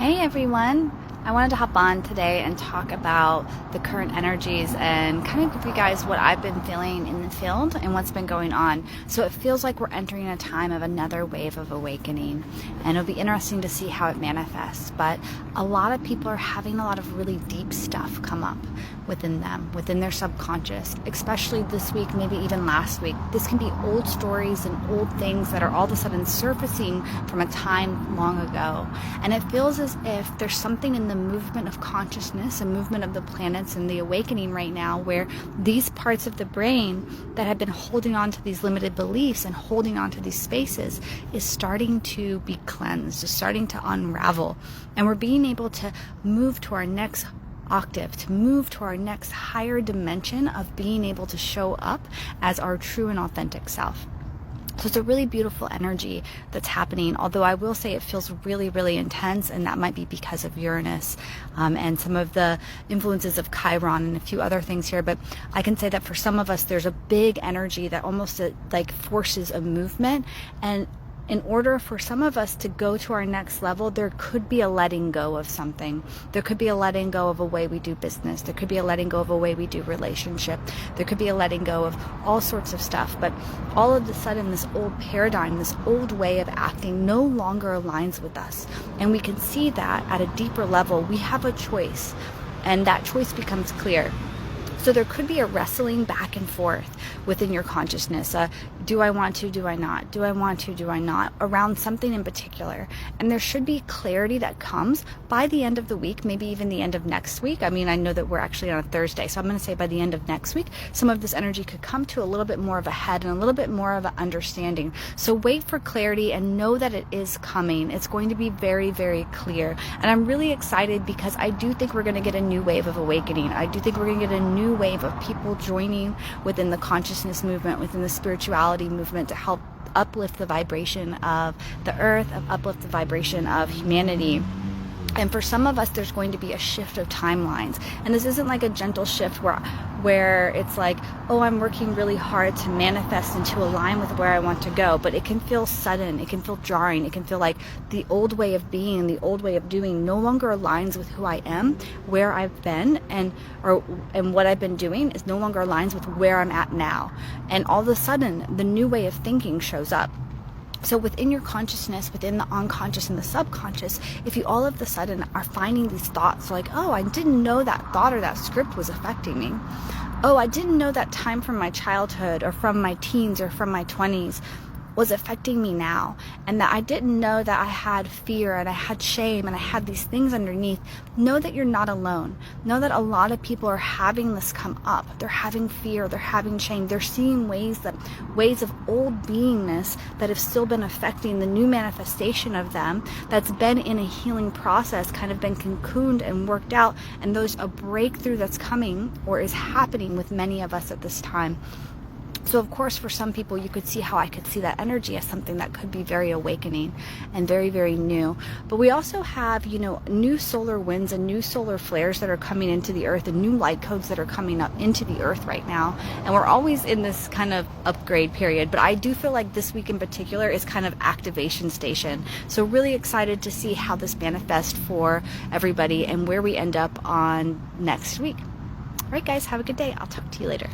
Hey everyone! I wanted to hop on today and talk about the current energies and kind of give you guys what I've been feeling in the field and what's been going on. So it feels like we're entering a time of another wave of awakening, and it'll be interesting to see how it manifests. But a lot of people are having a lot of really deep stuff come up within them, within their subconscious, especially this week, maybe even last week. This can be old stories and old things that are all of a sudden surfacing from a time long ago. And it feels as if there's something in the movement of consciousness, a movement of the planets and the awakening right now, where these parts of the brain that have been holding on to these limited beliefs and holding on to these spaces is starting to be cleansed, is starting to unravel. And we're being able to move to our next octave, to move to our next higher dimension of being able to show up as our true and authentic self. So it's a really beautiful energy that's happening, although I will say it feels really, really intense, and that might be because of Uranus and some of the influences of Chiron and a few other things here. But I can say that for some of us, there's a big energy that almost like forces a movement, and in order for some of us to go to our next level, there could be a letting go of something. There could be a letting go of a way we do business. There could be a letting go of a way we do relationship. There could be a letting go of all sorts of stuff. But all of a sudden, this old paradigm, this old way of acting no longer aligns with us. And we can see that at a deeper level, we have a choice, and that choice becomes clear. So there could be a wrestling back and forth within your consciousness. Do I want to? Do I not? Do I want to? Do I not? Around something in particular. And there should be clarity that comes by the end of the week, maybe even the end of next week. I mean, I know that we're actually on a Thursday, so I'm going to say by the end of next week, some of this energy could come to a little bit more of a head and a little bit more of an understanding. So wait for clarity and know that it is coming. It's going to be very, very clear. And I'm really excited because I do think we're going to get a new wave of awakening. I do think we're going to get a new wave of people joining within the consciousness movement, within the spirituality movement, to help uplift the vibration of the earth, uplift the vibration of humanity. And for some of us, there's going to be a shift of timelines. And this isn't like a gentle shift where it's like, oh, I'm working really hard to manifest and to align with where I want to go. But it can feel sudden. It can feel jarring. It can feel like the old way of being, the old way of doing no longer aligns with who I am, where I've been, and what I've been doing is no longer aligns with where I'm at now. And all of a sudden, the new way of thinking shows up. So within your consciousness, within the unconscious and the subconscious, if you all of a sudden are finding these thoughts like, oh, I didn't know that thought or that script was affecting me. Oh, I didn't know that time from my childhood or from my teens or from my 20s was affecting me now, and that I didn't know that I had fear and I had shame and I had these things underneath. Know that you're not alone. Know that a lot of people are having this come up. They're having fear, they're having shame, they're seeing ways of old beingness that have still been affecting the new manifestation of them, that's been in a healing process, kind of been cocooned and worked out, and there's a breakthrough that's coming or is happening with many of us at this time. So of course, for some people, you could see how I could see that energy as something that could be very awakening and very, very new. But we also have, new solar winds and new solar flares that are coming into the earth, and new light codes that are coming up into the earth right now. And we're always in this kind of upgrade period. But I do feel like this week in particular is kind of activation station. So really excited to see how this manifests for everybody and where we end up on next week. All right, guys, have a good day. I'll talk to you later.